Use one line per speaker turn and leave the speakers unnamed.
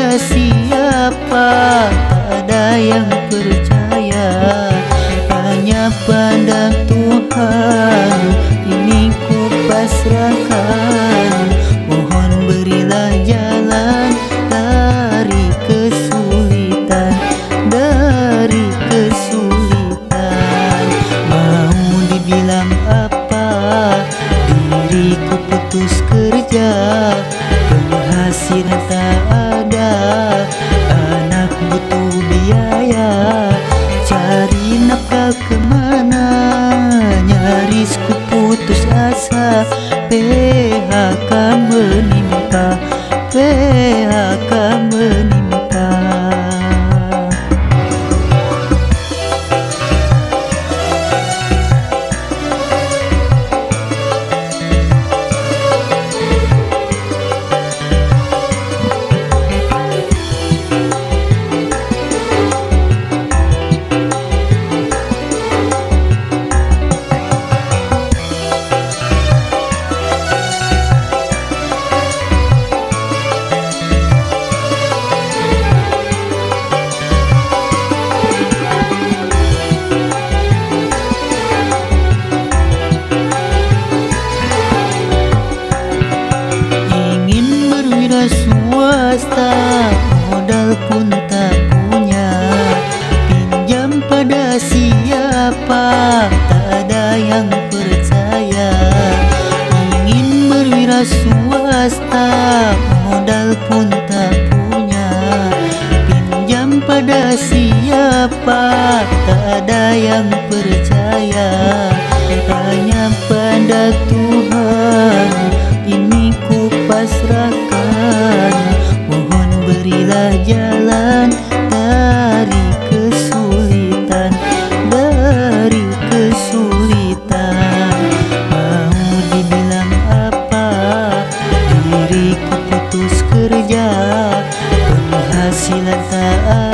pada siapa, tak ada yang percaya, hanya pada Tuhan ini ku pasrahkan. Mohon berilah jalan dari kesulitan, dari kesulitan. Mau dibilang apa, diriku putus kerja, penghasilan tak ada, anak butuh biaya, cari nafkah kemana, nyaris ku putus asa. PHK menimpa, PHK menimpa. Swasta, modal pun tak punya, pinjam pada siapa, tak ada yang percaya. Ingin berwira swasta, modal pun tak punya, pinjam pada siapa, tak ada yang percaya, hanya pada Tuhan ini ku pasrahkan. Mohon berilah jalan dari kesulitan, dari kesulitan. Mau dibilang apa, diriku putus kerja, penghasilan tak ada,